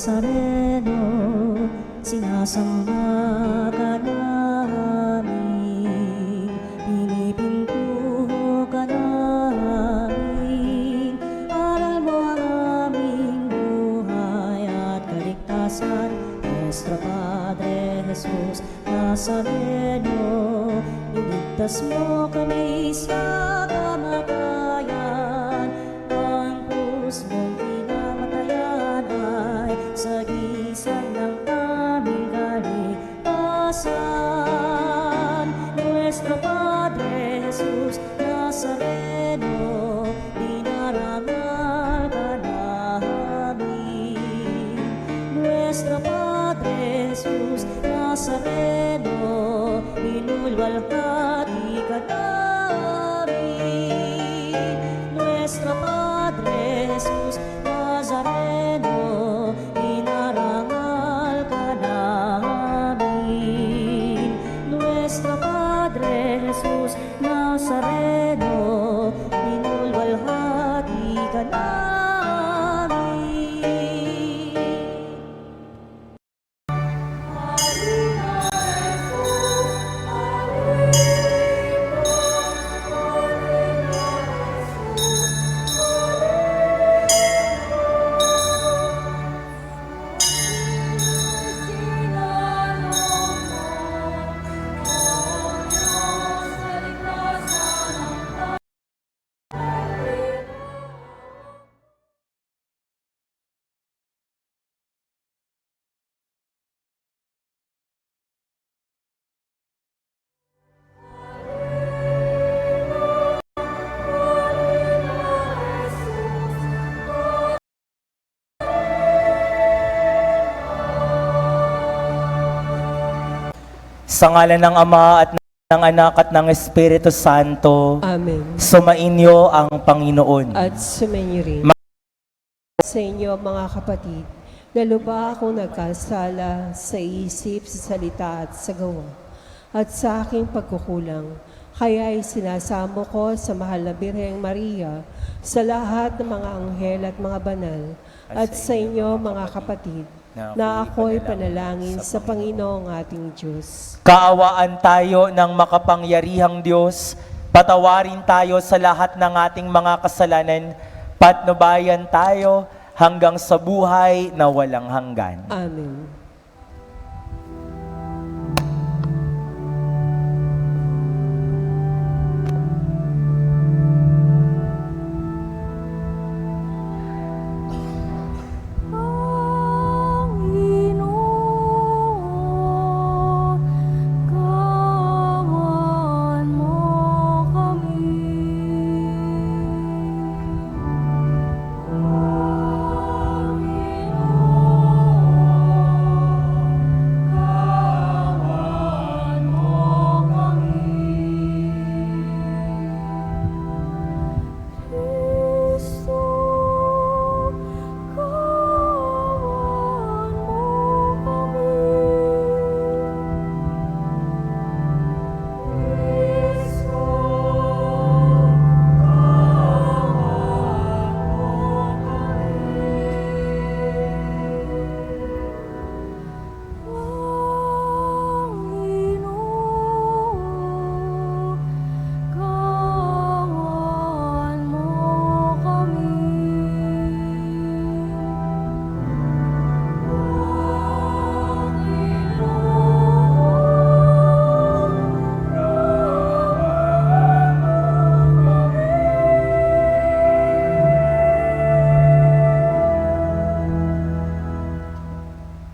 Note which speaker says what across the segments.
Speaker 1: Nazareno, sinasamba ka namin, pinipinto ka namin. Aral mo ang aming buhay at kaligtasan, Nuestro Padre Jesus Nazareno, iligtas mo kami sa kamatayan. Ang krus mong pinamatayan ay sagisag ng aming kaligtasan. Nuestro Padre Jesus Nazareno, dinarangal ka namin. Nuestro Padre Jesus Nazareno, inulwalhati ka namin. Nuestro Padre Jesus Nazareno, inarangal ka namin. Nuestro Padre Jesus Nazareno, inulwalhati ka namin.
Speaker 2: Sa ngalan ng Ama at ng Anak at ng Espiritu Santo,
Speaker 3: Amen.
Speaker 2: sumainyo ang Panginoon.
Speaker 3: At sumainyo rin. Sa inyo mga kapatid, naluba akong nagkasala sa isip, sa salita at sa gawa, at sa aking pagkukulang. Kaya sinasamo ko sa mahal na Birheng Maria, sa lahat ng mga anghel at mga banal, at sa inyo mga kapatid, na ako'y panalangin sa Panginoong ating Diyos.
Speaker 2: Kaawaan tayo ng makapangyarihang Diyos, patawarin tayo sa lahat ng ating mga kasalanan, patnubayan tayo hanggang sa buhay na walang hanggan.
Speaker 3: Amen.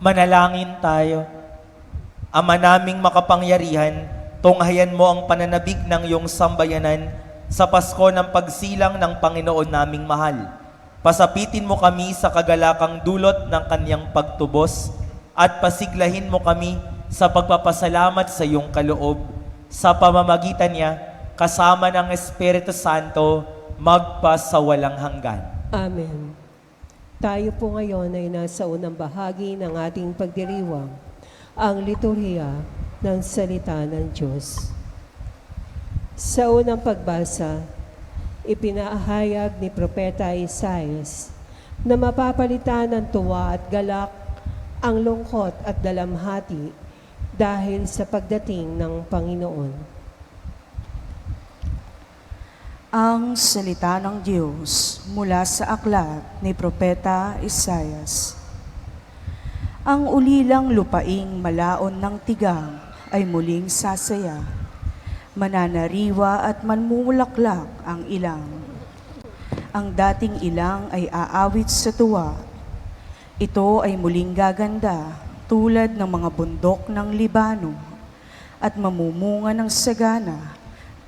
Speaker 2: Manalangin tayo. Ama naming makapangyarihan, tunghayan mo ang pananabik ng iyong sambayanan sa Pasko ng pagsilang ng Panginoon naming mahal. Pasapitin mo kami sa kagalakang dulot ng kanyang pagtubos at pasiglahin mo kami sa pagpapasalamat sa iyong kaloob. Sa pamamagitan niya, kasama ng Espiritu Santo, magpasawalang hanggan.
Speaker 3: Amen. Tayo po ngayon ay nasa unang bahagi ng ating pagdiriwang, ang liturhiya ng salita ng Diyos. Sa unang pagbasa, ipinahayag ni Propeta Isaias na mapapalitan ng tuwa at galak ang lungkot at dalamhati dahil sa pagdating ng Panginoon.
Speaker 4: Ang salita ng Diyos mula sa aklat ni Propeta Isaias. Ang ulilang lupaing malaon ng tigang ay muling sasaya. Mananariwa at manmumulaklak ang ilang. Ang dating ilang ay aawit sa tuwa. Ito ay muling gaganda tulad ng mga bundok ng Libano at mamumunga ng sagana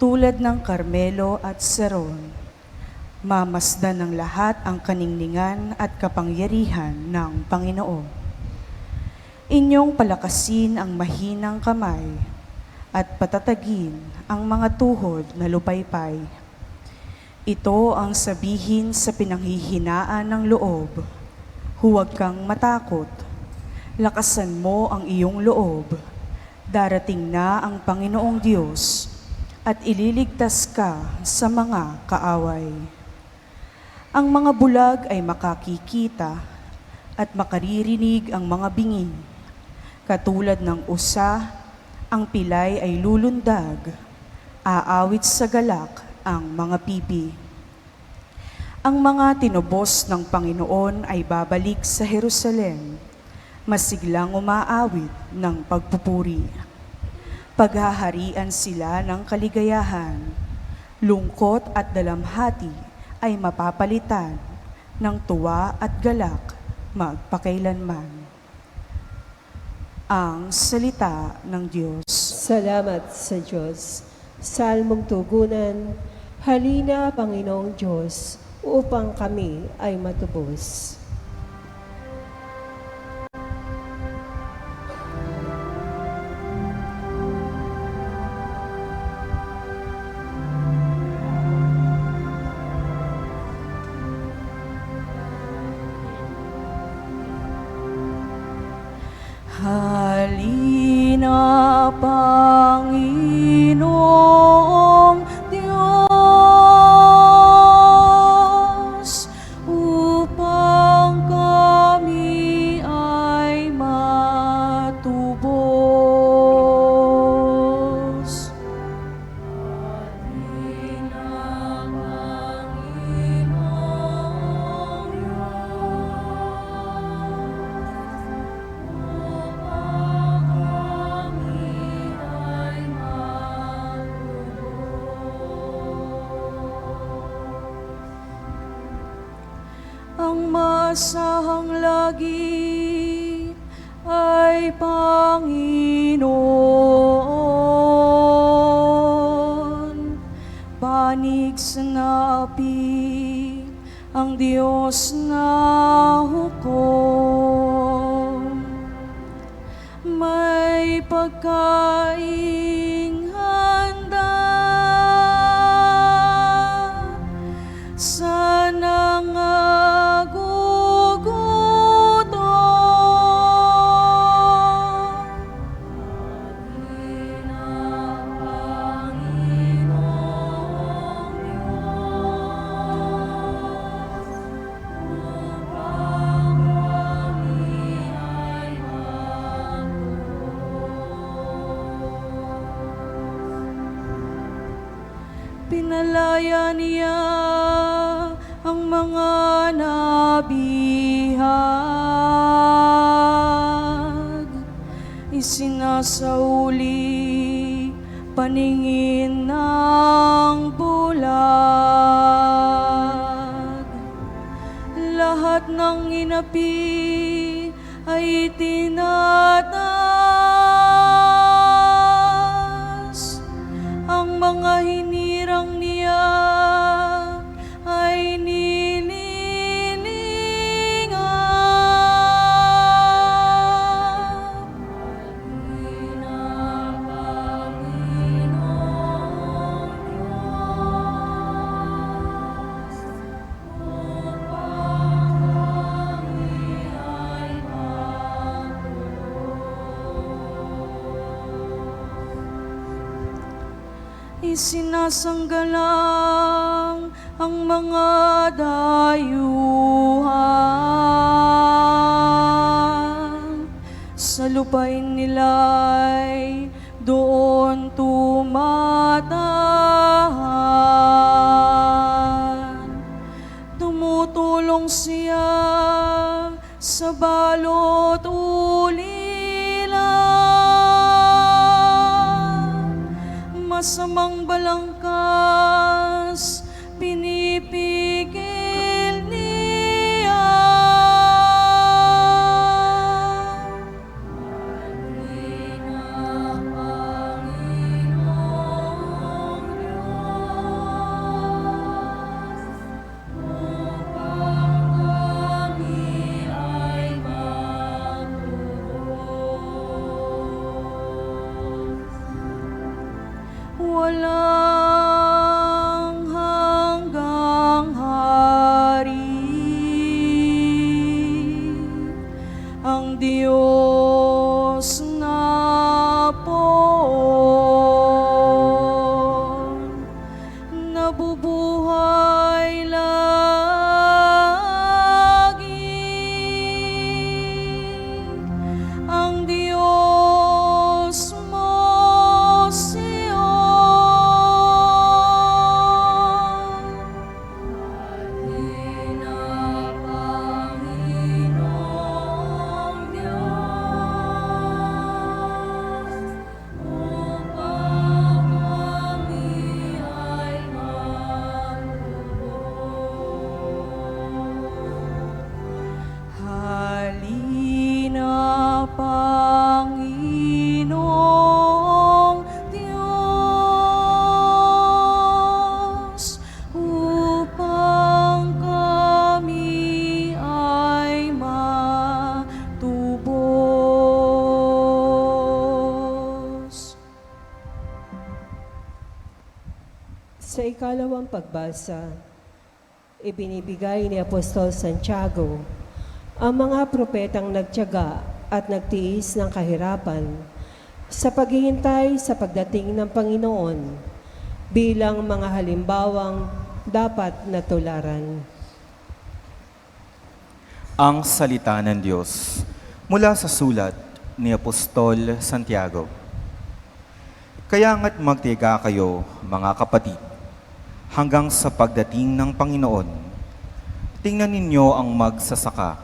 Speaker 4: tulad ng Carmelo at Saron. Mamasdan ng lahat ang kaningningan at kapangyarihan ng Panginoon. Inyong palakasin ang mahinang kamay at patatagin ang mga tuhod na lupaypay. Ito ang sabihin sa pinanghihinaan ng loob. Huwag kang matakot. Lakasan mo ang iyong loob. Darating na ang Panginoong Diyos at ililigtas ka sa mga kaaway. Ang mga bulag ay makakikita at makaririnig ang mga bingi. Katulad ng usa, ang pilay ay lulundag, aawit sa galak ang mga pipi. Ang mga tinubos ng Panginoon ay babalik sa Jerusalem, masiglang umaawit ng pagpupuri. Paghaharian sila ng kaligayahan, lungkot at dalamhati ay mapapalitan ng tuwa at galak magpakailanman. Ang salita ng Diyos.
Speaker 3: Salamat sa Diyos. Salmong tugunan, halina Panginoong Diyos, upang kami ay matubos.
Speaker 4: Halina, Panginoong Diyos, upang kami ay matubos. Halina, Panginoong ang masahang lagi ay Panginoon. Panig sa napi ang Diyos na hukom. May pagkaing handa sa pinalaya niya ang mga nabihag, isinasauli paningin ng bulag. Lahat ng inapi ay tinataas, ang mga hinirang niya ay nililingap. Halina, Panginoong Diyos, upang kami ay isinasanggalang ang mga dayuhan, sa lupain nila'y doon tumatahan. Tumutulong siya sa balot ulila, masamang balangkas pinipigil niya. Walang hanggang hari ang Diyos na poon, nabubuhay lagi ang Diyos mo, halina Panginoong Diyos, upang kami ay matubos.
Speaker 3: Sa ikalawang pagbasa, ibinibigay ni Apostol Santiago ang mga propetang nagtiyaga at nagtiis ng kahirapan sa paghihintay sa pagdating ng Panginoon bilang mga halimbawang dapat natularan.
Speaker 5: Ang salita ng Diyos mula sa sulat ni Apostol Santiago. Kaya nga't magtiyaga kayo, mga kapatid, hanggang sa pagdating ng Panginoon. Tingnan ninyo ang magsasaka.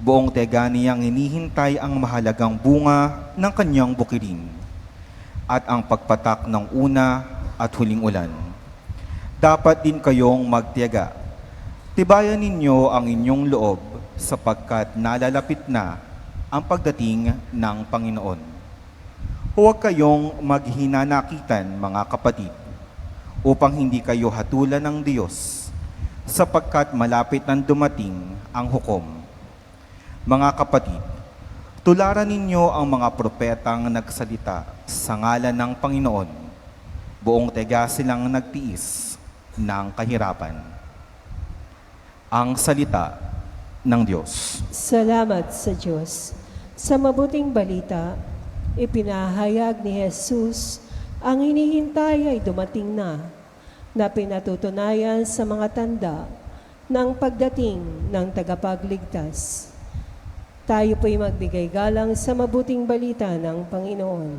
Speaker 5: Buong tiyaga niyang hinihintay ang mahalagang bunga ng kanyang bukirin at ang pagpatak ng una at huling ulan. Dapat din kayong magtiyaga. Tibayan ninyo ang inyong loob sapagkat nalalapit na ang pagdating ng Panginoon. Huwag kayong maghinanakitan, mga kapatid, upang hindi kayo hatulan ng Diyos, sapagkat malapit nang dumating ang hukom. Mga kapatid, tularan ninyo ang mga propetang nagsalita sa ngalan ng Panginoon. Buong tiyaga silang nagtiis ng kahirapan. Ang salita ng Diyos.
Speaker 3: Salamat sa Diyos. Sa mabuting balita, ipinahayag ni Jesus ang hinihintay ay dumating na pinatutunayan sa mga tanda ng pagdating ng tagapagligtas. Tayo po'y magbigay galang sa mabuting balita ng Panginoon.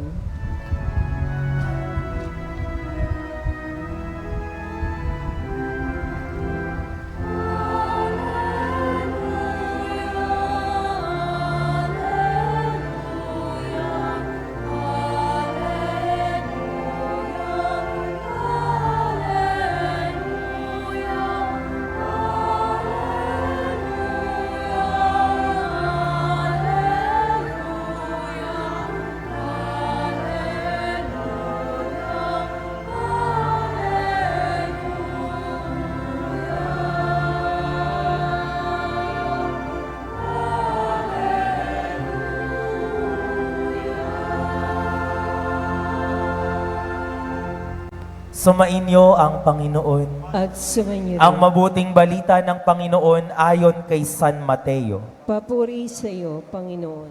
Speaker 2: Sumainyo ang Panginoon.
Speaker 3: At sumainyo
Speaker 2: Ang
Speaker 3: rin.
Speaker 2: mabuting balita ng Panginoon ayon kay San Mateo.
Speaker 3: Papuri sa iyo, Panginoon.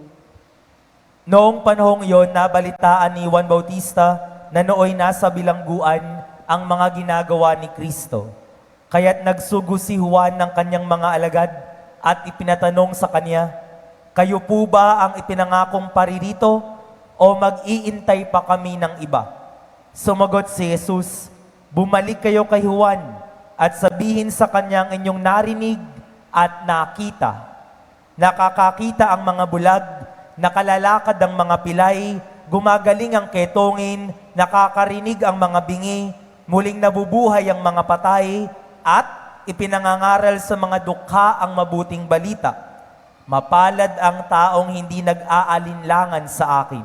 Speaker 2: Noong panahong yon, nabalitaan ni Juan Bautista na nooy nasa bilangguan ang mga ginagawa ni Kristo. Kaya't nagsugo si Juan ng kanyang mga alagad at ipinatanong sa kanya, Kayo po ba ang ipinangakong paririto o mag-iintay pa kami ng iba? Sumagot si Jesus, bumalik kayo kay Juan at sabihin sa kanyang inyong narinig at nakita. Nakakakita ang mga bulag, nakalalakad ang mga pilay, gumagaling ang ketongin, nakakarinig ang mga bingi, muling nabubuhay ang mga patay, at ipinangangaral sa mga dukha ang mabuting balita. Mapalad ang taong hindi nag-aalinlangan sa akin.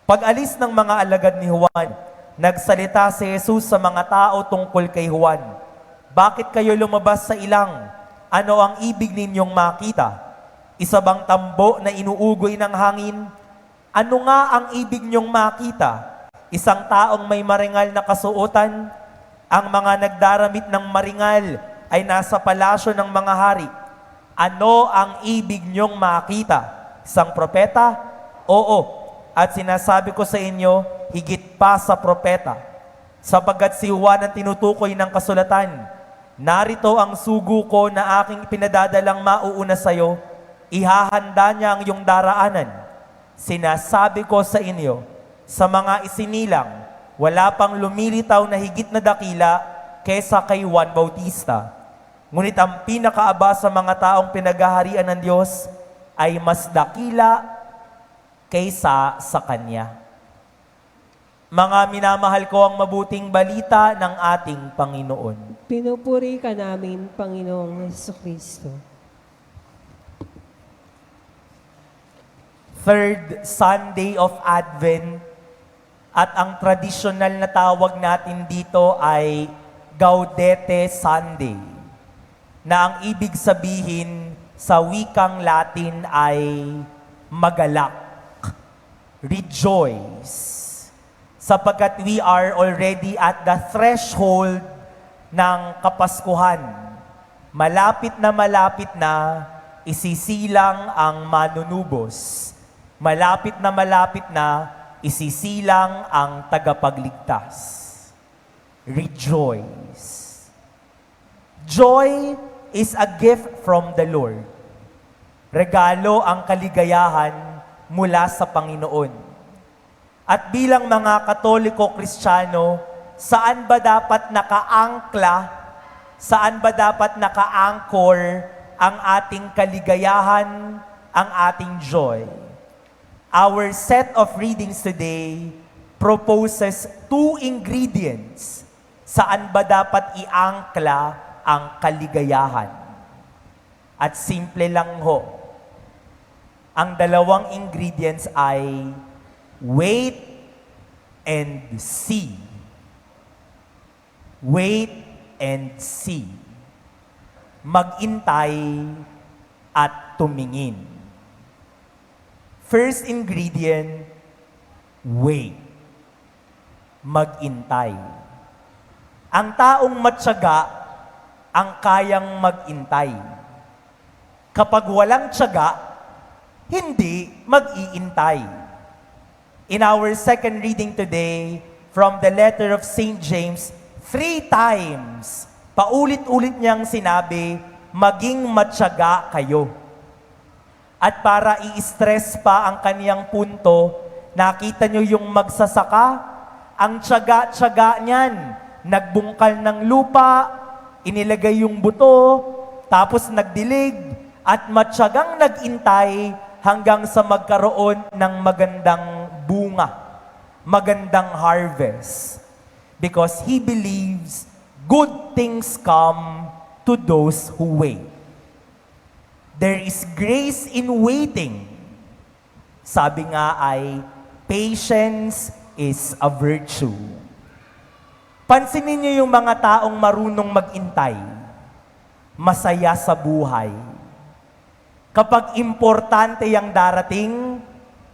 Speaker 2: Pag-alis ng mga alagad ni Juan, nagsalita si Jesus sa mga tao tungkol kay Juan. Bakit kayo lumabas sa ilang? Ano ang ibig ninyong makita? Isa bang tambo na inuugoy ng hangin? Ano nga ang ibig niyong makita? Isang taong may maringal na kasuotan? Ang mga nagdaramit ng maringal ay nasa palasyo ng mga hari. Ano ang ibig niyong makita? Isang propeta? Oo. At sinasabi ko sa inyo, higit pa sa propeta. Sapagkat si Juan ang tinutukoy ng kasulatan, narito ang sugo ko na aking pinadadalang mauuna sa iyo, ihahanda niya ang iyong daraanan. Sinasabi ko sa inyo, sa mga isinilang, wala pang lumilitaw na higit na dakila kesa kay Juan Bautista. Ngunit ang pinakaaba sa mga taong pinaghaharian ng Diyos ay mas dakila kaysa sa Kanya. Mga minamahal ko, ang mabuting balita ng ating Panginoon.
Speaker 3: Pinupuri ka namin, Panginoong Jesucristo.
Speaker 2: Third Sunday of Advent, at ang tradisyonal na tawag natin dito ay Gaudete Sunday, na ang ibig sabihin sa wikang Latin ay magalak, rejoice, sapagkat we are already at the threshold ng Kapaskuhan. Malapit na isisilang ang manunubos. Malapit na isisilang ang tagapagligtas. Rejoice. Joy is a gift from the Lord. Regalo ang kaligayahan mula sa Panginoon. At bilang mga Katoliko Kristiyano, saan ba dapat naka-anchor ang ating kaligayahan, ang ating joy? Our set of readings today proposes two ingredients. Saan ba dapat iangkla ang kaligayahan? At simple lang ho. Ang dalawang ingredients ay wait and see. Wait and see. Magintay at tumingin. First ingredient, wait. Magintay. Ang taong matyaga ang kayang magintay. Kapag walang tiyaga, hindi mag-iintay. In our second reading today, from the letter of St. James, 3 times, paulit-ulit niyang sinabi, maging matyaga kayo. At para i-stress pa ang kaniyang punto, nakita niyo yung magsasaka, ang tiyaga-tiyaga niyan, nagbungkal ng lupa, inilagay yung buto, tapos nagdilig, at matyagang nagintay hanggang sa magkaroon ng magandang bunga, magandang harvest. Because he believes good things come to those who wait. There is grace in waiting. Sabi nga ay, patience is a virtue. Pansinin niyo yung mga taong marunong magintay. Masaya sa buhay. Kapag importante ang darating,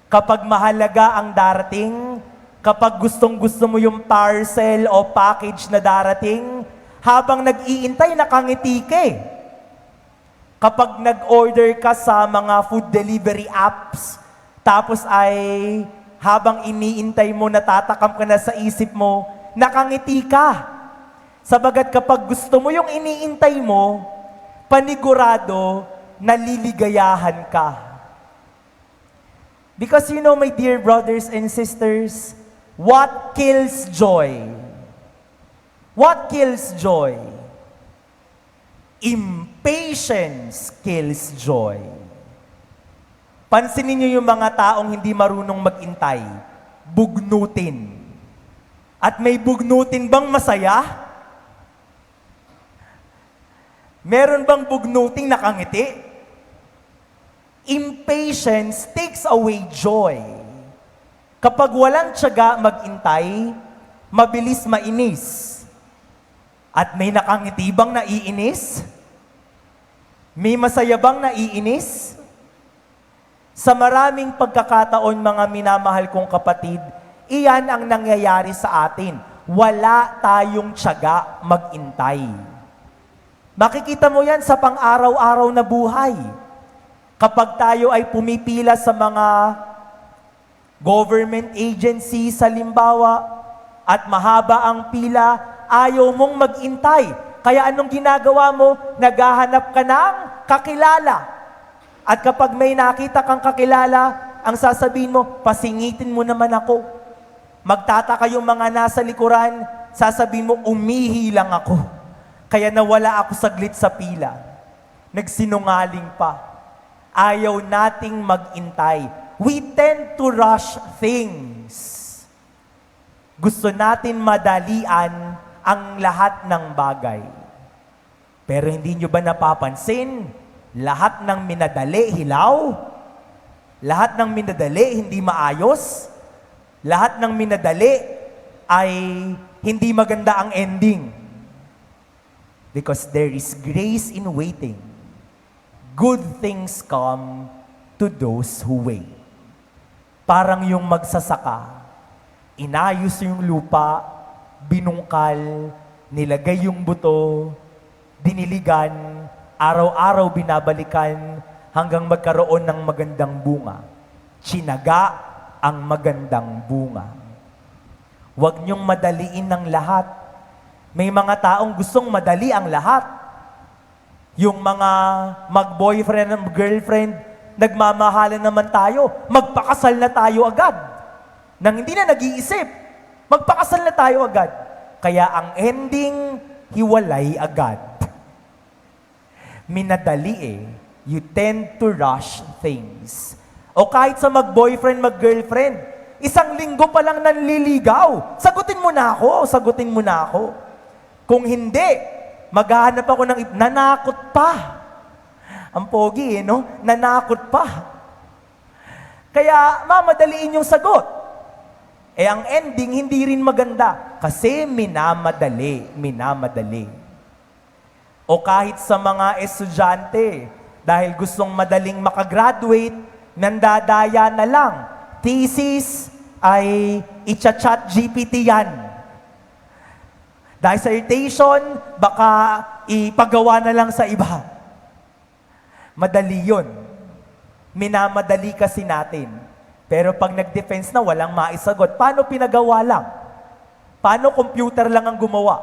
Speaker 2: kapag mahalaga ang darating, kapag gustong-gusto mo yung parcel o package na darating, habang nag-iintay, nakangiti ka eh. Kapag nag-order ka sa mga food delivery apps, tapos ay habang iniintay mo, natatakam ka na sa isip mo, nakangiti ka. Sabagat kapag gusto mo yung iniintay mo, panigurado, naliligayahan ka. Because you know, my dear brothers and sisters, what kills joy? What kills joy? Impatience kills joy. Pansinin niyo yung mga taong hindi marunong magintay. Bugnutin. At may bugnutin bang masaya? Meron bang bugnuting nakangiti? Impatience takes away joy. Kapag walang tiyaga magintay, mabilis mainis. At may nakangiti bang naiinis? May masaya bang naiinis? Sa maraming pagkakataon, mga minamahal kong kapatid, iyan ang nangyayari sa atin. Wala tayong tiyaga magintay. Makikita mo yan sa pang-araw-araw na buhay. Kapag tayo ay pumipila sa mga government agencies, halimbawa, at mahaba ang pila, ayaw mong magintay. Kaya anong ginagawa mo? Naghahanap ka ng kakilala. At kapag may nakita kang kakilala, ang sasabihin mo, pasingitin mo naman ako. Magtataka yung mga nasa likuran, sasabihin mo, umihi lang ako. Kaya nawala ako saglit sa pila. Nagsinungaling pa. Ayaw nating magintay. We tend to rush things. Gusto natin madalian ang lahat ng bagay. Pero hindi nyo ba napapansin? Lahat ng minadali, hilaw? Lahat ng minadali, hindi maayos? Lahat ng minadali ay hindi maganda ang ending. Because there is grace in waiting. Good things come to those who wait. Parang yung magsasaka, inayos yung lupa, binungkal, nilagay yung buto, diniligan, araw-araw binabalikan hanggang magkaroon ng magandang bunga. Tsinaga ang magandang bunga. Huwag niyong madaliin ng lahat. May mga taong gustong madali ang lahat. Yung mga mag-boyfriend and girlfriend, nagmamahalan naman tayo, magpakasal na tayo agad. Nang hindi na nag-iisip, magpakasal na tayo agad. Kaya ang ending, hiwalay agad. Minadali eh. You tend to rush things. O kahit sa mag-boyfriend, mag-girlfriend, isang linggo pa lang nanliligaw. Sagutin mo na ako, sagutin mo na ako. Kung hindi, maghahanap ako ng nanakot pa. Ang pogi no? Nanakot pa. Kaya mamadaliin yung sagot. Eh ang ending hindi rin maganda kasi minamadali. O kahit sa mga estudyante, dahil gustong madaling makagraduate, nandadaya na lang. Thesis ay i-chat GPT yan. Dissertation, baka ipagawa na lang sa iba. Madali yun. Minamadali kasi natin. Pero pag nag-defense na, walang maisagot. Paano pinagawa lang? Paano computer lang ang gumawa?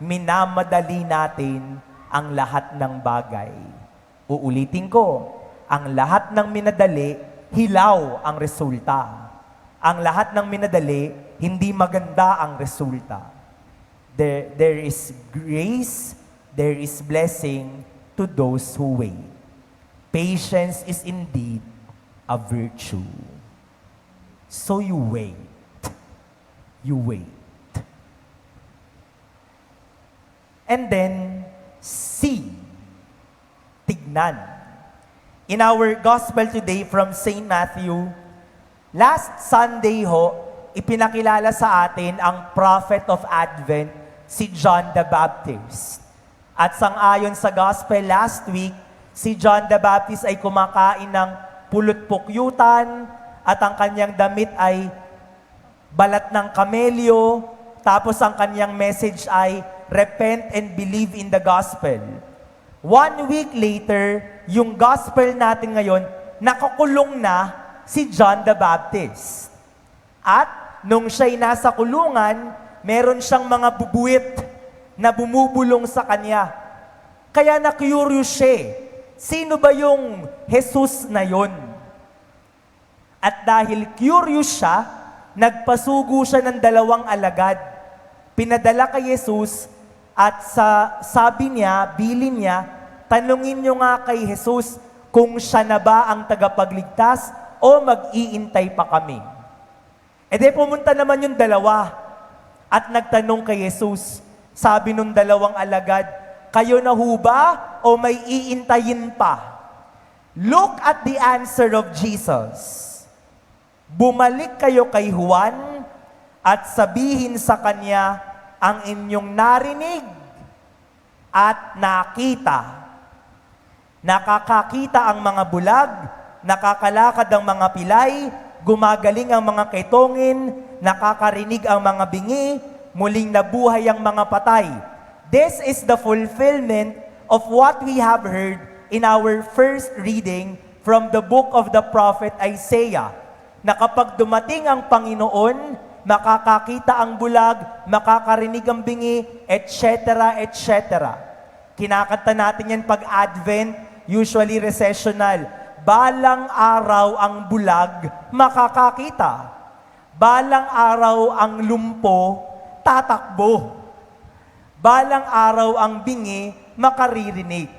Speaker 2: Minamadali natin ang lahat ng bagay. Uulitin ko, ang lahat ng minadali, hilaw ang resulta. Ang lahat ng minadali, hindi maganda ang resulta. There is grace, there is blessing to those who wait. Patience is indeed a virtue. So you wait. You wait. And then, see. Tignan. In our gospel today from St. Matthew, last Sunday ho, ipinakilala sa atin ang prophet of Advent, si John the Baptist. At sangayon sa gospel last week, si John the Baptist ay kumakain ng pulot-pukyutan at ang kanyang damit ay balat ng kamelyo, tapos ang kanyang message ay repent and believe in the gospel. 1 week later, yung gospel natin ngayon, nakakulong na si John the Baptist. At nung siya'y nasa kulungan, meron siyang mga bubuwit na bumubulong sa kanya. Kaya na-curious siya. Sino ba yung Jesus na yon? At dahil curious siya, nagpasugo siya ng 2 alagad. Pinadala kay Jesus at sabi niya, bilin niya, tanungin niyo nga kay Jesus kung siya na ba ang tagapagligtas o mag-iintay pa kami. E di pumunta naman yung 2 at nagtanong kay Jesus. Sabi nung 2 alagad, kayo na ho ba o may iintayin pa? Look at the answer of Jesus. Bumalik kayo kay Juan at sabihin sa kanya ang inyong narinig at nakita. Nakakakita ang mga bulag, nakakalakad ang mga pilay, gumagaling ang mga kaitongin, nakakarinig ang mga bingi, muling nabuhay ang mga patay. This is the fulfillment of what we have heard in our first reading from the book of the prophet Isaiah, na kapag dumating ang Panginoon, makakakita ang bulag, makakarinig ang bingi, etc., etc. Kinakanta natin yan pag Advent, usually recessional. Balang araw ang bulag, makakakita. Balang araw ang lumpo, tatakbo. Balang araw ang bingi, makaririnig.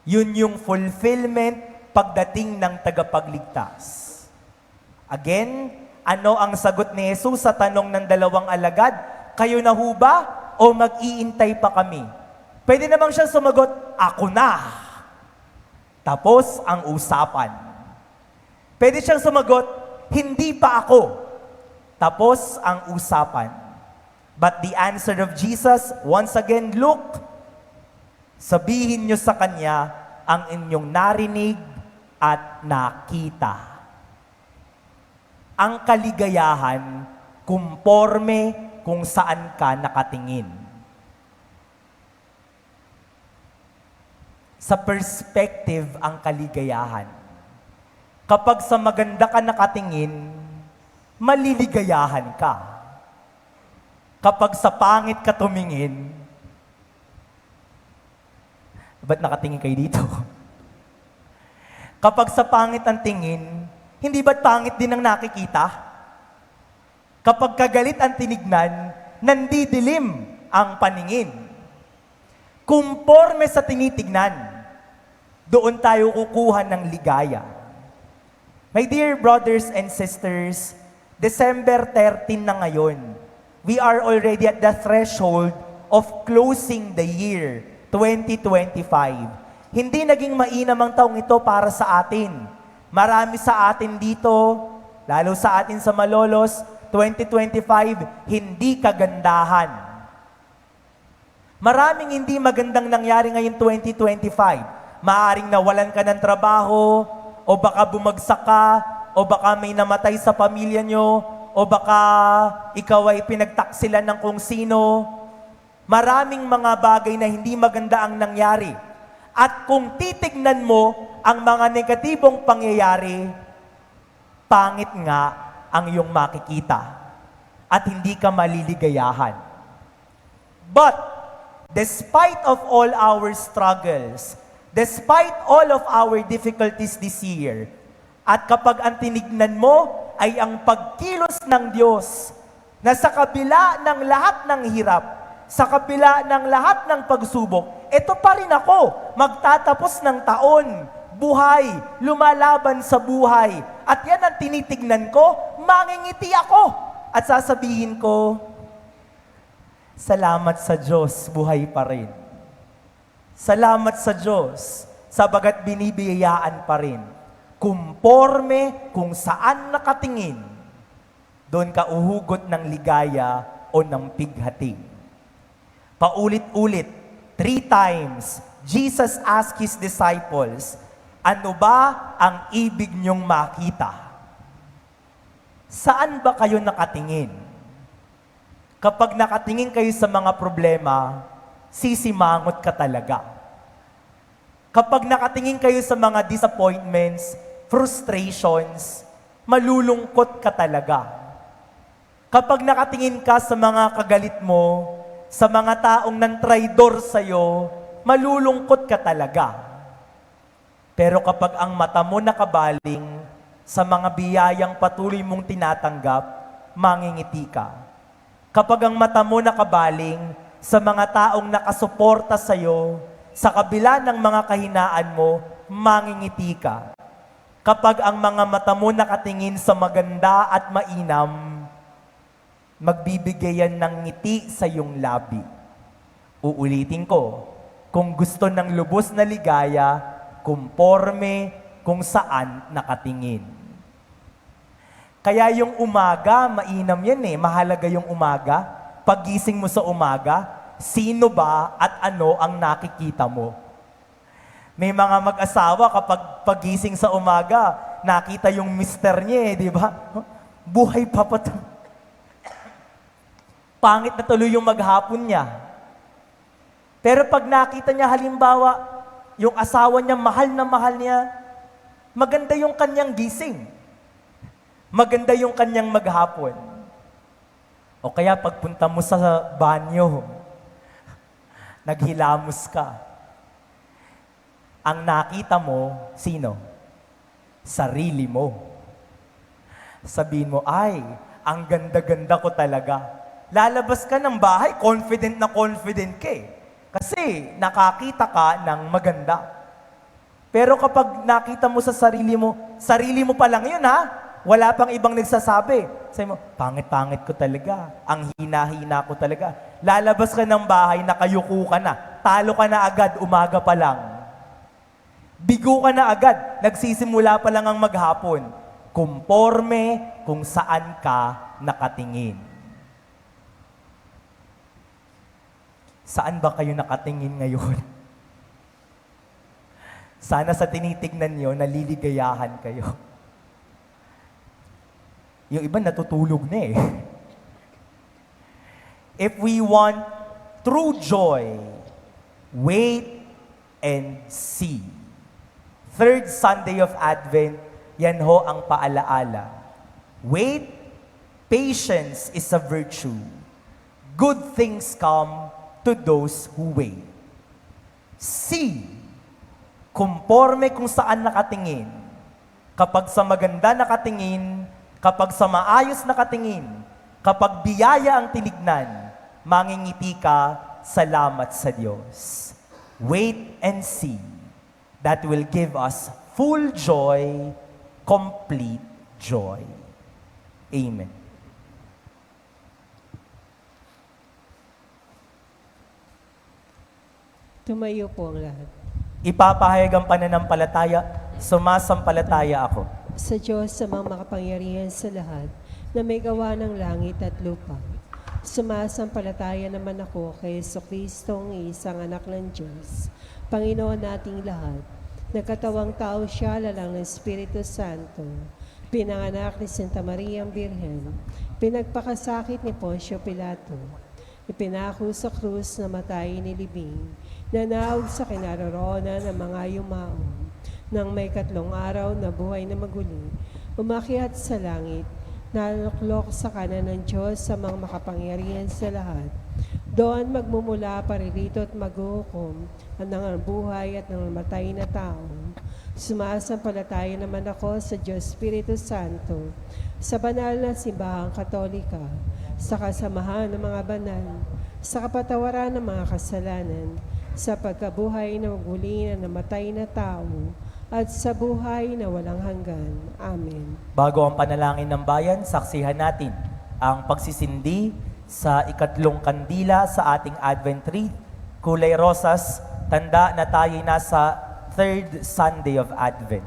Speaker 2: Yun yung fulfillment pagdating ng tagapagligtas. Again, ano ang sagot ni Jesus sa tanong ng 2 alagad? Kayo na ho ba o mag-iintay pa kami? Pwede namang siyang sumagot, ako na. Tapos ang usapan. Pwede siyang sumagot, hindi pa ako. Tapos ang usapan. But the answer of Jesus, once again, look, sabihin niyo sa Kanya ang inyong narinig at nakita. Ang kaligayahan, kumporme kung saan ka nakatingin. Sa perspective ang kaligayahan. Kapag sa maganda ka nakatingin, maliligayahan ka. Kapag sa pangit ka tumingin, ba't nakatingin kayo dito? Kapag sa pangit ang tingin, hindi ba't pangit din ang nakikita? Kapag kagalit ang tinignan, nandidilim ang paningin. Kumporme sa tinitignan, doon tayo kukuha ng ligaya. My dear brothers and sisters, December 13 na ngayon, we are already at the threshold of closing the year 2025. Hindi naging mainam ang taong ito para sa atin. Marami sa atin dito, lalo sa atin sa Malolos, 2025, hindi kagandahan. Maraming hindi magandang nangyari ngayon 2025. Maaring nawalan ka ng trabaho, o baka bumagsak ka, o baka may namatay sa pamilya nyo, o baka ikaw ay pinagtaksilan ng kung sino. Maraming mga bagay na hindi maganda ang nangyari. At kung titignan mo ang mga negatibong pangyayari, pangit nga ang iyong makikita at hindi ka maliligayahan. But, despite of all our struggles, despite all of our difficulties this year, at kapag ang tinignan mo ay ang pagkilos ng Diyos na sa kabila ng lahat ng hirap, sa kabila ng lahat ng pagsubok, ito pa rin ako, magtatapos ng taon, buhay, lumalaban sa buhay. At yan ang tinitignan ko, mangingiti ako. At sasabihin ko, salamat sa Diyos, buhay pa rin. Salamat sa Diyos, sabagat binibiyayaan pa rin. Kumporme kung saan nakatingin, doon ka uhugot ng ligaya o ng pighati. Paulit-ulit, 3 times, Jesus asked His disciples, ano ba ang ibig niyong makita? Saan ba kayo nakatingin? Kapag nakatingin kayo sa mga problema, sisimangot ka talaga. Kapag nakatingin kayo sa mga disappointments, frustrations, malulungkot ka talaga. Kapag nakatingin ka sa mga kagalit mo, sa mga taong nang traidor sa'yo, malulungkot ka talaga. Pero kapag ang mata mo nakabaling Sa mga biyayang patuloy mong tinatanggap, mangingiti ka. Kapag ang mata mo nakabaling sa mga taong nakasuporta sa iyo, sa kabila ng mga kahinaan mo, mangingiti ka. Kapag ang mga mata mo nakatingin sa maganda at mainam, magbibigay yan ng ngiti sa iyong labi. Uulitin ko, kung gusto ng lubos na ligaya, kumporme kung saan nakatingin. Kaya yung umaga, mainam yan eh. Mahalaga yung umaga. Pagising mo sa umaga, sino ba at ano ang nakikita mo? May mga mag-asawa kapag pagising sa umaga, nakita yung mister niya eh, di ba? Buhay pa pa to. Pangit na tuloy yung maghapon niya. Pero pag nakita niya halimbawa, yung asawa niya, mahal na mahal niya, maganda yung kanyang gising. Maganda yung kanyang maghapon. O kaya pagpunta mo sa banyo, naghilamos ka. Ang nakita mo, sino? Sarili mo. Sabihin mo, ay, ang ganda-ganda ko talaga. Lalabas ka ng bahay, confident na confident ka eh. Kasi nakakita ka ng maganda. Pero kapag nakita mo sa sarili mo pa lang yun ha, wala pang ibang nagsasabi. Sabi mo, pangit-pangit ko talaga. Ang hina-hina ko talaga. Lalabas ka ng bahay, nakayuko ka na. Talo ka na agad, umaga pa lang. Bigo ka na agad, nagsisimula pa lang ang maghapon. Kumporme kung saan ka nakatingin. Saan ba kayo nakatingin ngayon? Sana sa tinitignan nyo, naliligayahan kayo. Yung iba natutulog na eh. If we want true joy, wait and see. Third Sunday of Advent, yan ho ang paalaala. Wait, patience is a virtue. Good things come to those who wait. See, kumporme kung saan nakatingin. Kapag sa maganda nakatingin, kapag sa maayos nakatingin, kapag biyaya ang tinignan, mangingiti ka, salamat sa Diyos. Wait and see. That will give us full joy, complete joy. Amen.
Speaker 3: Tumayo po ang lahat.
Speaker 2: Ipapahayag ang pananampalataya, sumasampalataya ako.
Speaker 3: Sa Diyos sa mga makapangyarihan sa lahat, na may gawa ng langit at lupa. Sumasampalataya naman ako kay Jesucristo, ang isang anak ng Diyos, Panginoon nating lahat. Nagkatawang tao siya, lalang ng Espiritu Santo. Pinanganak ni Santa Maria ang Birhen. Pinagpakasakit ni Poncio Pilato. Ipinako sa krus na matay ni Libing. Nanaog sa kinaroroonan ng mga yumaon. Nang may 3 araw na buhay na maguli, umakyat sa langit, naluklok sa kanan ng Diyos sa mga makapangyarihan sa lahat. Doon magmumula paririto at maghuhukom ang buhay at ng matay na tao. Sumasampalataya naman ako sa Diyos Espiritu Santo, sa banal na simbahang katolika, sa kasamahan ng mga banal, sa kapatawaran ng mga kasalanan, sa pagkabuhay na maguli na namatay na tao, at sa buhay na walang hanggan. Amen.
Speaker 2: Bago ang panalangin ng bayan, saksihan natin ang pagsisindi sa 3 kandila sa ating Advent wreath. Kulay rosas, tanda na tayo nasa 3rd Sunday of Advent.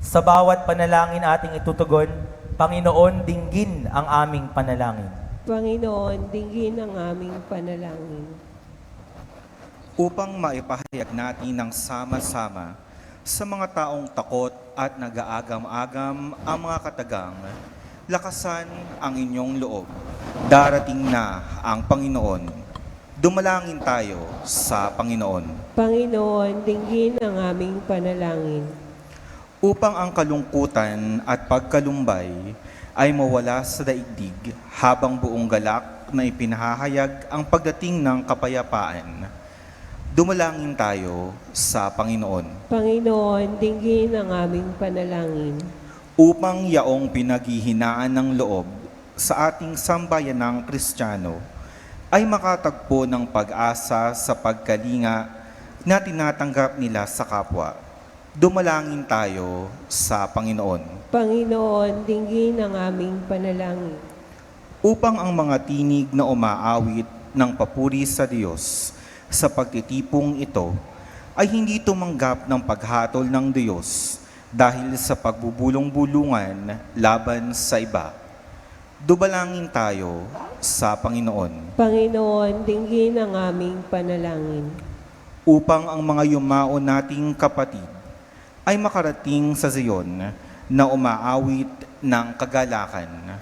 Speaker 2: Sa bawat panalangin ating itutugon, Panginoon, dinggin ang aming panalangin.
Speaker 3: Panginoon, dinggin ang aming panalangin.
Speaker 5: Upang maipahayag natin ng sama-sama sa mga taong takot at nag-aagam-agam ang mga katagang, lakasan ang inyong loob. Darating na ang Panginoon. Dumalangin tayo sa Panginoon.
Speaker 3: Panginoon, dinggin ang aming panalangin.
Speaker 5: Upang ang kalungkutan at pagkalumbay ay mawala sa daigdig habang buong galak na ipinahahayag ang pagdating ng kapayapaan. Dumalangin tayo sa Panginoon.
Speaker 3: Panginoon, dinggin ang aming panalangin.
Speaker 5: Upang yaong pinaghihinaan ng loob sa ating sambayanang Kristiyano ay makatagpo ng pag-asa sa pagkalinga na tinatanggap nila sa kapwa. Dumalangin tayo sa Panginoon.
Speaker 3: Panginoon, dinggin ang aming panalangin.
Speaker 5: Upang ang mga tinig na umaawit ng papuri sa Diyos sa pagtitipong ito ay hindi tumanggap ng paghatol ng Diyos dahil sa pagbubulong-bulungan laban sa iba. Dumalangin tayo sa Panginoon.
Speaker 3: Panginoon, dinggin ang aming panalangin.
Speaker 5: Upang ang mga yumao nating kapatid ay makarating sa Zion na umaawit ng kagalakan.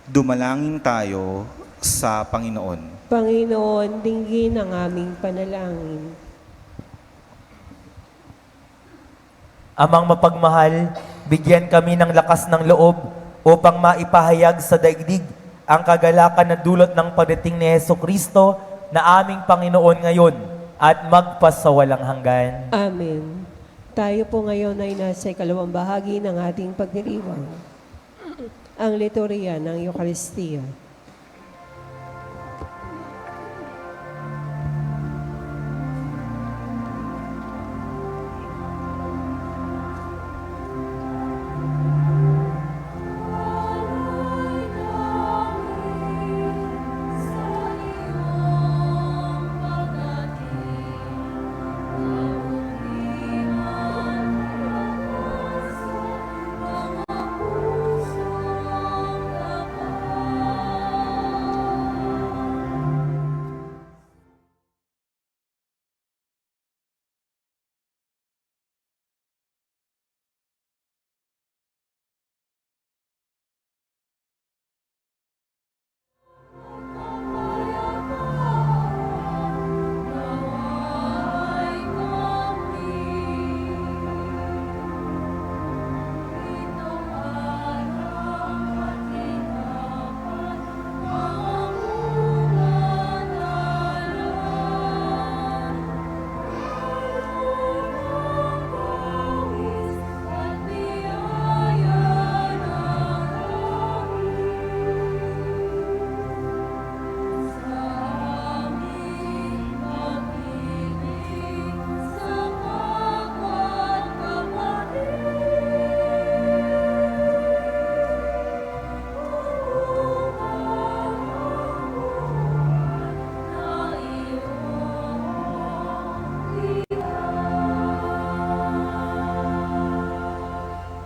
Speaker 5: Dumalangin tayo sa Panginoon.
Speaker 3: Panginoon, dinggin ang aming panalangin.
Speaker 2: Amang mapagmahal, bigyan kami ng lakas ng loob upang maipahayag sa daigdig ang kagalakan na dulot ng pagdating ni Hesukristo na aming Panginoon ngayon at magpasawalang hanggan.
Speaker 3: Amen. Tayo po ngayon ay nasa ikalawang bahagi ng ating pagdiriwang, ang liturya ng Eucharistia.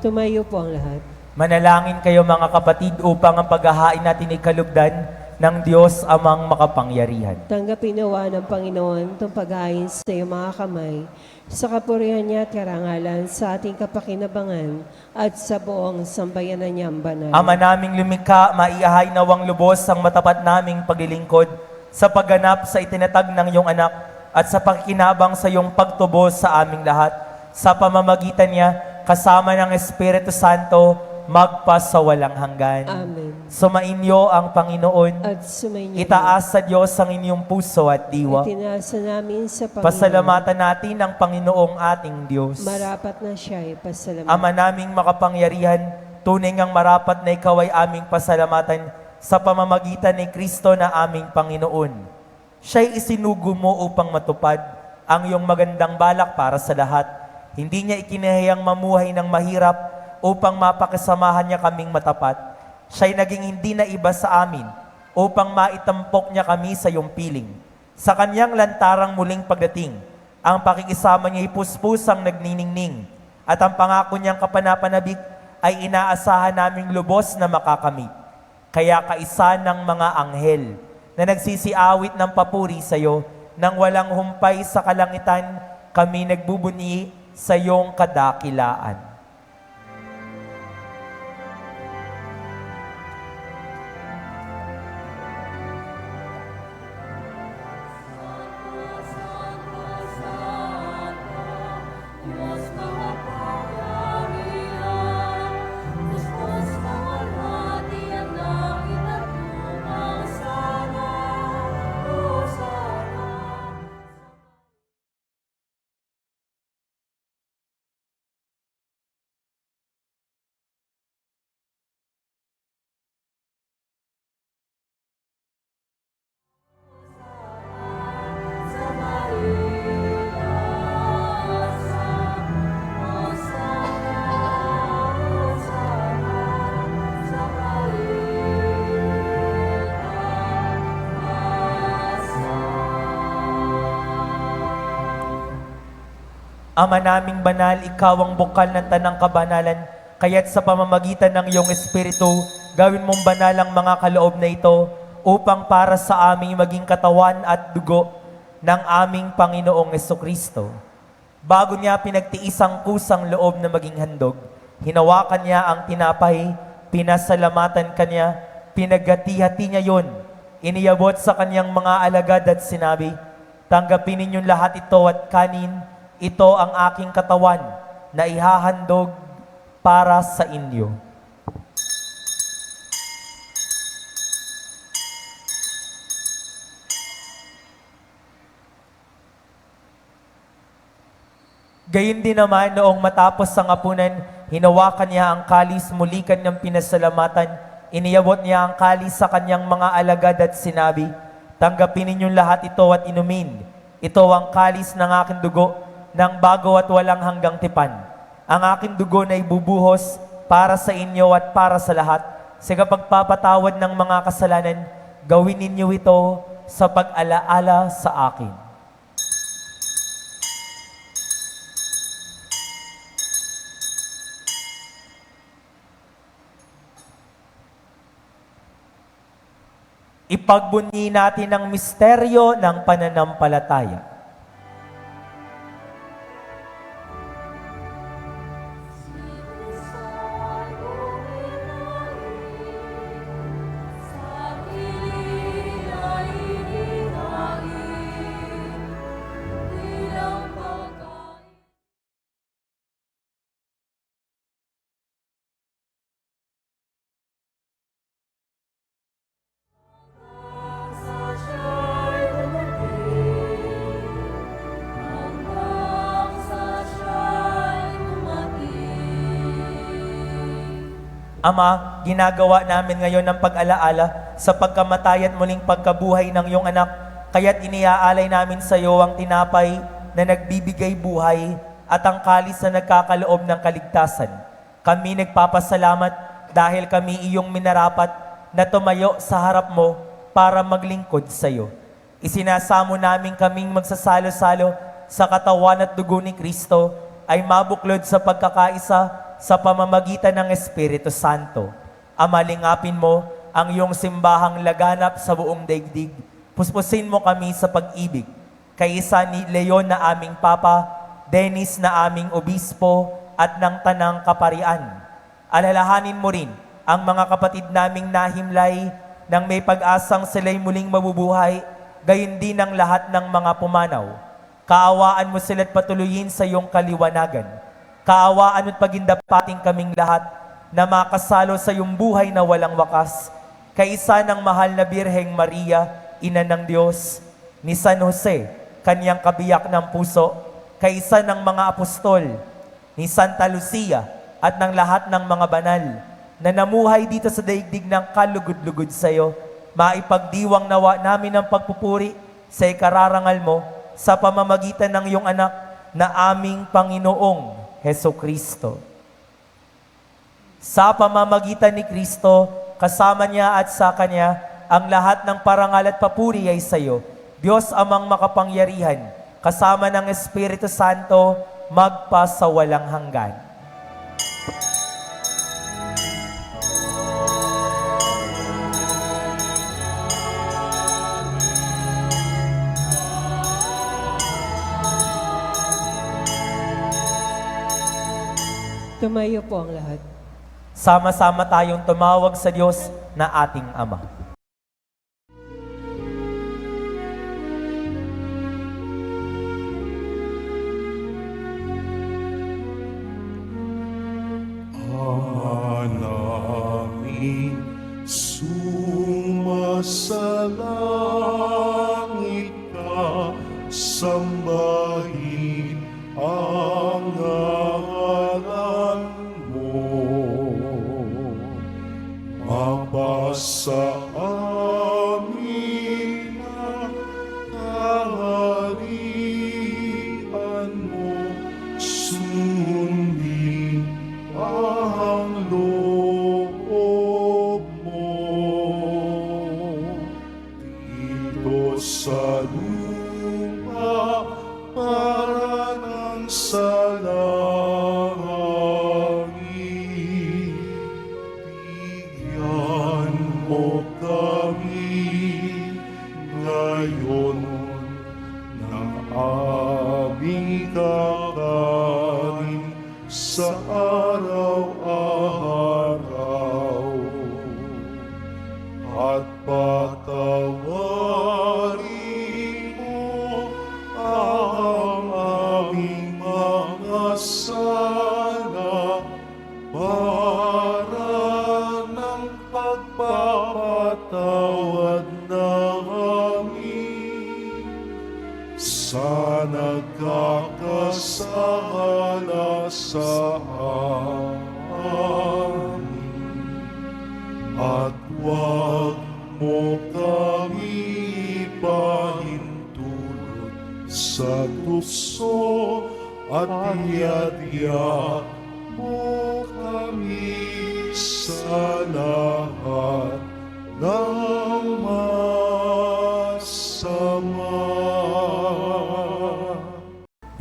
Speaker 3: Tumayo po ang lahat.
Speaker 2: Manalangin kayo mga kapatid upang ang paghahain natin ay kalugdan ng Diyos amang makapangyarihan.
Speaker 3: Tanggapin nawa ng Panginoon itong paghain sa iyong mga kamay, sa kapurihan niya at karangalan, sa ating kapakinabangan at sa buong sambayanan niyang banal.
Speaker 2: Ama naming lumikha, maiahay nawang lubos ang matapat naming paglilingkod sa pagganap sa itinatag ng iyong anak at sa pakikinabang sa iyong pagtubos sa aming lahat. Sa pamamagitan niya, kasama ng Espiritu Santo, magpasawalang hanggan.
Speaker 3: Amen.
Speaker 2: Sumainyo ang Panginoon.
Speaker 3: At sumainyo
Speaker 2: Itaas sa Diyos ang inyong puso at diwa.
Speaker 3: itinasa namin sa Panginoon.
Speaker 2: Pasalamatan natin ang Panginoong ating Diyos.
Speaker 3: Marapat na siya ay pasalamatan.
Speaker 2: Ama naming makapangyarihan, tunay ngang marapat na ikaw ay aming pasalamatan sa pamamagitan ni Kristo na aming Panginoon. Siya'y isinugo mo upang matupad ang iyong magandang balak para sa lahat. Hindi niya ikinahayang mamuhay ng mahirap upang mapakasamahan niya kaming matapat. Siya'y naging hindi na iba sa amin upang maitampok niya kami sa iyong piling. Sa kanyang lantarang muling pagdating, ang pakikisama niya ipuspusang nagniningning at ang pangako niyang kapanapanabik ay inaasahan naming lubos na makakamit. Kaya kaisa ng mga anghel na nagsisiawit ng papuri sa iyo, nang walang humpay sa kalangitan, kami nagbubunyi sa iyong kadakilaan. Ama naming banal, ikaw ang bukal ng tanang kabanalan, kaya't sa pamamagitan ng iyong Espiritu, gawin mong banal ang mga kaloob na ito upang para sa aming maging katawan at dugo ng aming Panginoong Jesucristo. Bago niya pinagtiis ang kusang loob na maging handog, hinawakan niya ang tinapay, pinasalamatan kanya, pinaghati-hati niya yon, iniyabot sa kanyang mga alagad at sinabi, "Tanggapin ninyong lahat ito at kanin, ito ang aking katawan na ihahandog para sa inyo." Gayun din naman noong matapos ang hapunan, hinawakan niya ang kalis, muli kanyang pinasalamatan, iniyabot niya ang kalis sa kanyang mga alagad at sinabi, "Tanggapin ninyong lahat ito at inumin. Ito ang kalis ng aking dugo, ng bago at walang hanggang tipan. Ang aking dugo na ibubuhos para sa inyo at para sa lahat. Sa kapagpapatawad ng mga kasalanan, gawin ninyo ito sa pag-alaala sa akin." Ipagbunyi natin ang misteryo ng pananampalataya. Ama, ginagawa namin ngayon ng pag-alaala sa pagkamatay at muling pagkabuhay ng iyong anak, kaya't iniaalay namin sa iyo ang tinapay na nagbibigay buhay at ang kalis na nagkakaloob ng kaligtasan. Kami nagpapasalamat dahil kami iyong minarapat na tumayo sa harap mo para maglingkod sa iyo. Isinasamo namin kaming magsasalo-salo sa katawan at dugo ni Kristo ay mabuklod sa pagkakaisa sa pamamagitan ng Espiritu Santo. Ama, lingapin mo ang iyong simbahang laganap sa buong daigdig. Puspusin mo kami sa pag-ibig. Kaisa ni Leon na aming Papa, Dennis na aming Obispo, at ng Tanang Kaparian. Alalahanin mo rin ang mga kapatid naming nahimlay nang may pag-asang sila'y muling mabubuhay, gayon din ang lahat ng mga pumanaw. Kaawaan mo sila't patuloyin sa iyong kaliwanagan. Kaawaan at pagindapating kaming lahat na makasalo sa iyong buhay na walang wakas, kaisa ng mahal na Birheng Maria, Ina ng Diyos, ni San Jose, kanyang kabiyak ng puso, kaisa ng mga apostol, ni Santa Lucia, at ng lahat ng mga banal, na namuhay dito sa daigdig ng kalugod-lugod sa iyo, maipagdiwang nawa namin ang pagpupuri sa ikararangal mo sa pamamagitan ng iyong anak na aming Panginoong Jesucristo. Sa pamamagitan ni Kristo, kasama niya at sa Kanya, ang lahat ng parangal at papuri ay sa iyo, Diyos Amang makapangyarihan, kasama ng Espiritu Santo, magpasawalang hanggan.
Speaker 3: Tumayo po ang lahat.
Speaker 2: Sama-sama tayong tumawag sa Diyos na ating Ama.
Speaker 6: Namin sumasalangit ka, sambahin ang ngalan mo. Mapasa amin ang kaharian mo, sundin ang loob mo dito sa lupa para ng sa langit. Bigyan mo kami ngayon ng aming kakanin sa araw-araw, at patawarin mo ang aming mga sala para ng pagpapatawad namin sa nagkakasala sa amin. At huwag mo kami pahintulot sa tukso, at iadya mo kami sa lahat ng masama.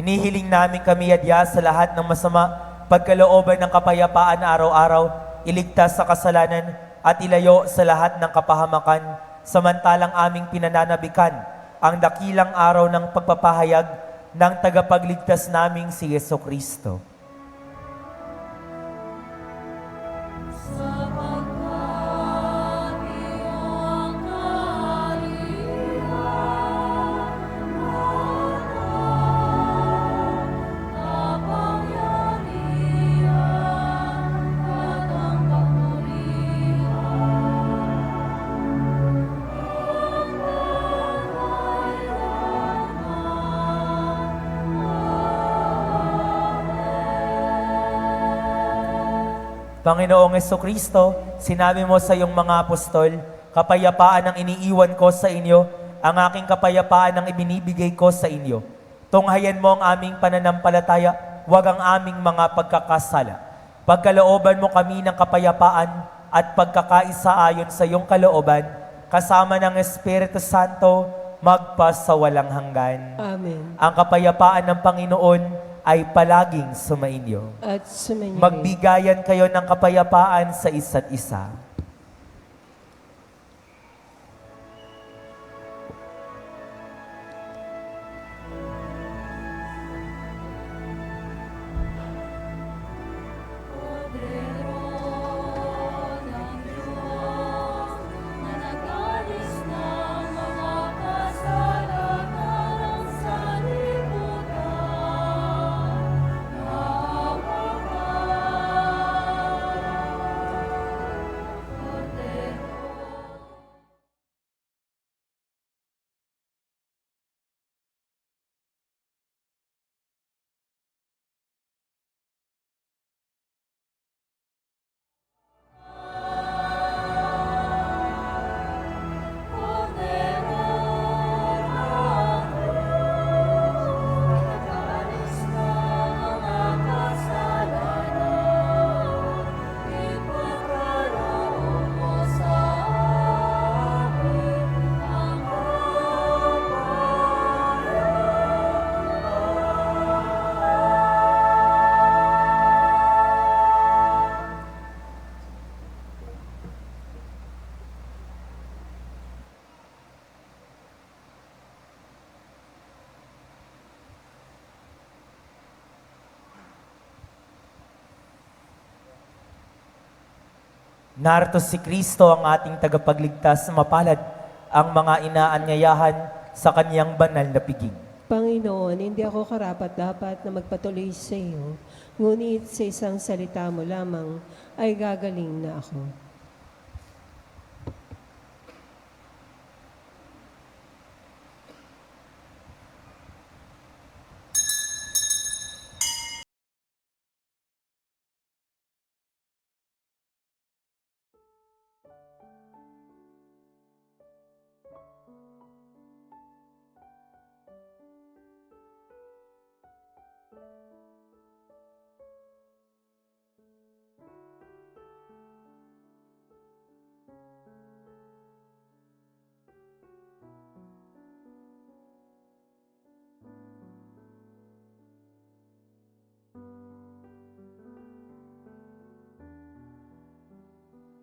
Speaker 2: Hinihiling namin kami adya sa lahat ng masama, pagkalooban ng kapayapaan na araw-araw, iligtas sa kasalanan at ilayo sa lahat ng kapahamakan, samantalang aming pinananabikan ang dakilang araw ng pagpapahayag ng tagapagligtas naming si Jesucristo. Panginoong Jesucristo, sinabi mo sa iyong mga apostol, kapayapaan ang iniiwan ko sa inyo, ang aking kapayapaan ang ibinibigay ko sa inyo. Tunghayan mo ang aming pananampalataya, huwag ang aming mga pagkakasala. Pagkalooban mo kami ng kapayapaan at pagkakaisa ayon sa iyong kalooban, kasama ng Espiritu Santo, magpasawalang hanggan.
Speaker 3: Amen.
Speaker 2: Ang kapayapaan ng Panginoon ay palaging sumainyo.
Speaker 3: At sumainyo.
Speaker 2: Magbigayan kayo ng kapayapaan sa isa't isa. Narito si Kristo ang ating tagapagligtas, mapalad ang mga inaanyayahan sa kanyang banal na piging.
Speaker 3: Panginoon, hindi ako karapat-dapat na magpatuloy sa iyo, ngunit sa isang salita mo lamang ay gagaling na ako.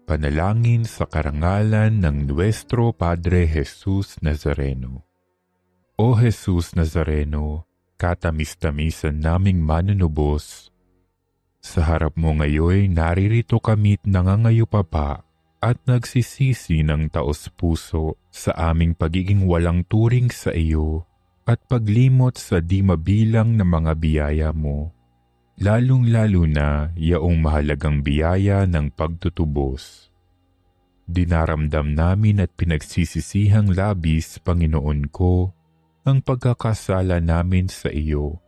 Speaker 7: Panalangin sa karangalan ng Nuestro Padre Jesus Nazareno. O Jesus Nazareno, katamis-tamisan naming manunubos, sa harap mo ngayon naririto kami't nangangayupapa at nagsisisi ng taos-puso sa aming pagiging walang turing sa iyo at paglimot sa di mabilang na mga biyaya mo. Lalong-lalo na yaong mahalagang biyaya ng pagtutubos. Dinaramdam namin at pinagsisisihang labis, Panginoon ko, ang pagkakasala namin sa iyo.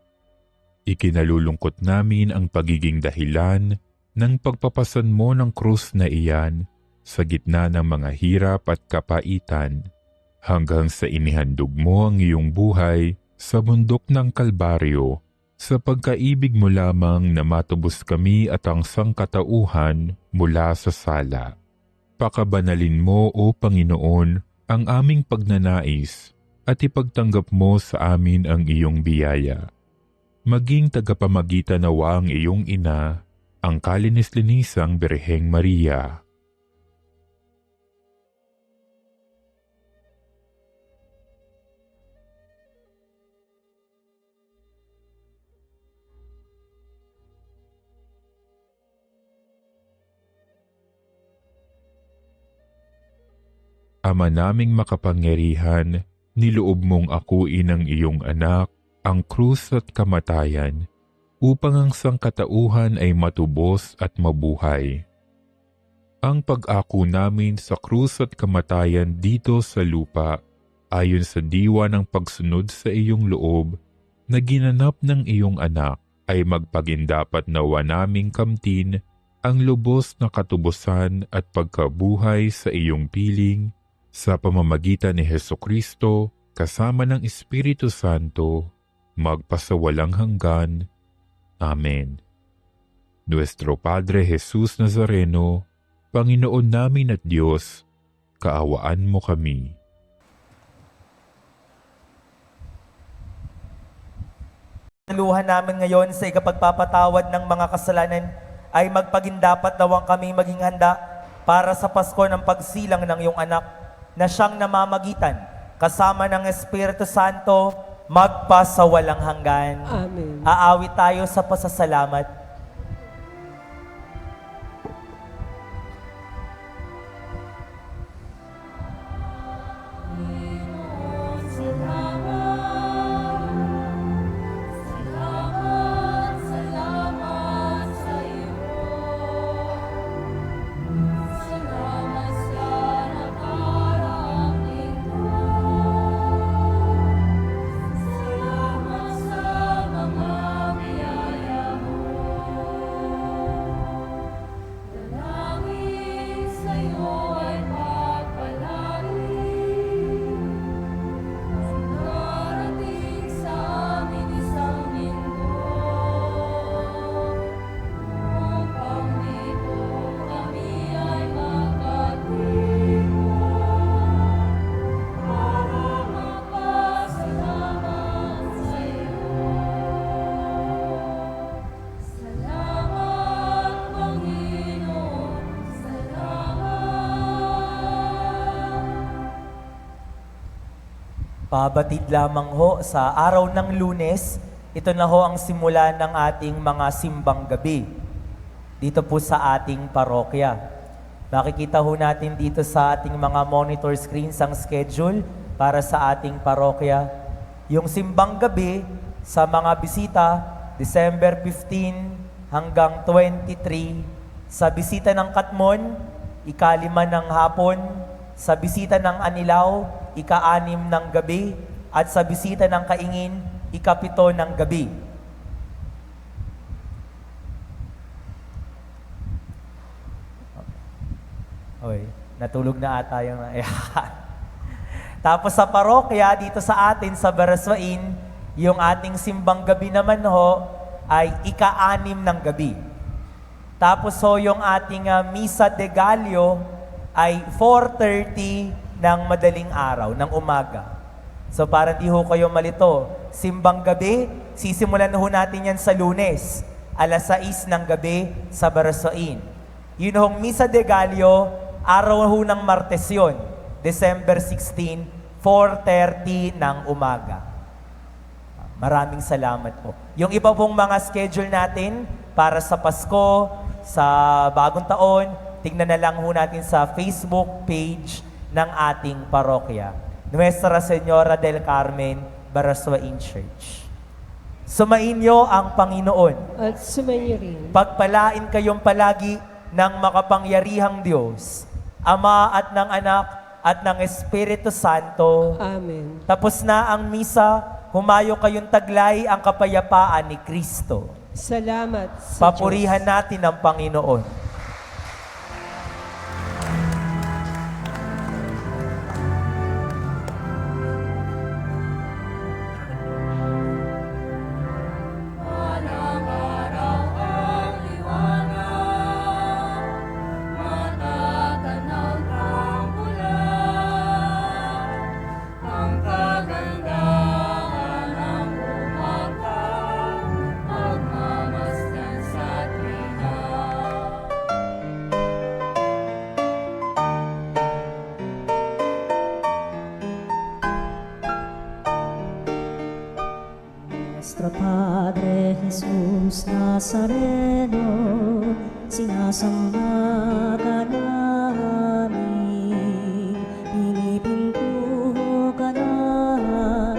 Speaker 7: Ikinalulungkot namin ang pagiging dahilan ng pagpapasan mo ng krus na iyan sa gitna ng mga hirap at kapaitan, hanggang sa inihandog mo ang iyong buhay sa bundok ng Kalbaryo, sa pagkaibig mo lamang na matubos kami at ang sangkatauhan mula sa sala. Pakabanalin mo, O Panginoon, ang aming pagnanais at ipagtanggap mo sa amin ang iyong biyaya. Maging tagapamagitan nawa ang iyong ina, ang kalinis-linisang Birheng Maria. Ama naming makapangyarihan, niloob mong akuin ang iyong anak, ang krus at kamatayan, upang ang sangkatauhan ay matubos at mabuhay. Ang pag-ako namin sa krus at kamatayan dito sa lupa, ayon sa diwa ng pagsunod sa iyong loob, na ginanap ng iyong anak, ay magpagindapat nawa naming kamtin ang lubos na katubusan at pagkabuhay sa iyong piling, sa pamamagitan ni Hesukristo, kasama ng Espiritu Santo, magpasawalang hanggan. Amen. Nuestro Padre Jesus Nazareno, Panginoon namin at Diyos, kaawaan mo kami.
Speaker 2: Naluhan namin ngayon sa ikapagpapatawad ng mga kasalanan ay magpagindapat nawang kami maging handa para sa Pasko ng pagsilang ng iyong anak na siyang namamagitan kasama ng Espiritu Santo magpasawalang hanggan.
Speaker 3: Amen.
Speaker 2: Aawit tayo sa pasasalamat. Pabatid lamang ho sa araw ng Lunes, ito na ho ang simula ng ating mga simbang gabi dito po sa ating parokya. Makikita ho natin dito sa ating mga monitor screens ang schedule para sa ating parokya. Yung simbang gabi sa mga bisita, December 15 hanggang 23. Sa bisita ng Katmon, ika-5 ng hapon. Sa bisita ng Anilaw, ika-6 ng gabi. At sa bisita ng Kaingin, ika-7 ng gabi. Oy, natulog na ata yung... Tapos sa parokya, dito sa atin, sa Baraswain, yung ating simbang gabi naman ho, ay ika-6 ng gabi. Tapos ho, yung ating Misa de Gallo ay 4:30 ng madaling araw, ng umaga. So para di ho kayo malito, simbang gabi, sisimulan ho natin yan sa Lunes, 6:00 ng gabi sa Baraswain. Yun hong Misa de Gallo, araw ho ng Martes yun, December 16, 4:30 ng umaga. Maraming salamat po. Yung iba pong mga schedule natin para sa Pasko, sa Bagong Taon, tingnan na lang ho natin sa Facebook page ng ating parokya, Nuestra Señora del Carmen, Baraswain Church. Sumainyo ang Panginoon.
Speaker 3: At sumainyo rin.
Speaker 2: Pagpalain kayong palagi ng makapangyarihang Diyos, Ama at ng Anak at ng Espiritu Santo.
Speaker 3: Amen.
Speaker 2: Tapos na ang misa, humayo kayong taglay ang kapayapaan ni Kristo.
Speaker 3: Salamat sa
Speaker 2: Papurihan
Speaker 3: Diyos.
Speaker 2: natin ang Panginoon.
Speaker 1: Nuestro Padre Jesus Nazareno, sinasamba ka namin, pinipintuho ka namin,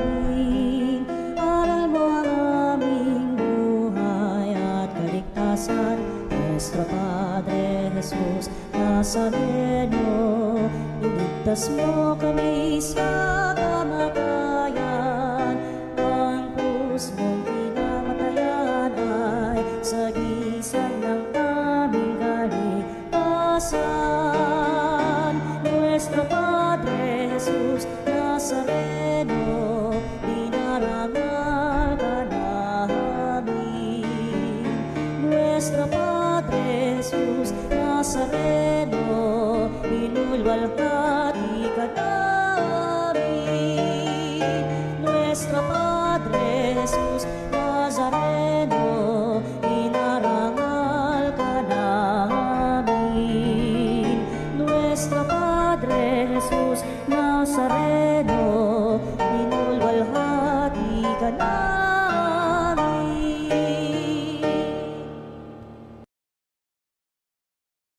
Speaker 1: aral mo ang aming buhay at kaligtasan. Nuestro Padre Jesus Nazareno, iligtas mo kami sa kamatayan, ang krus mong pinamatayan ay sagisag ng aming kaligtasan. Nuestro Padre Jesus Nazareno, dinarangal ka namin. Nuestro Padre Jesus Nazareno, inulwalhati ka namin.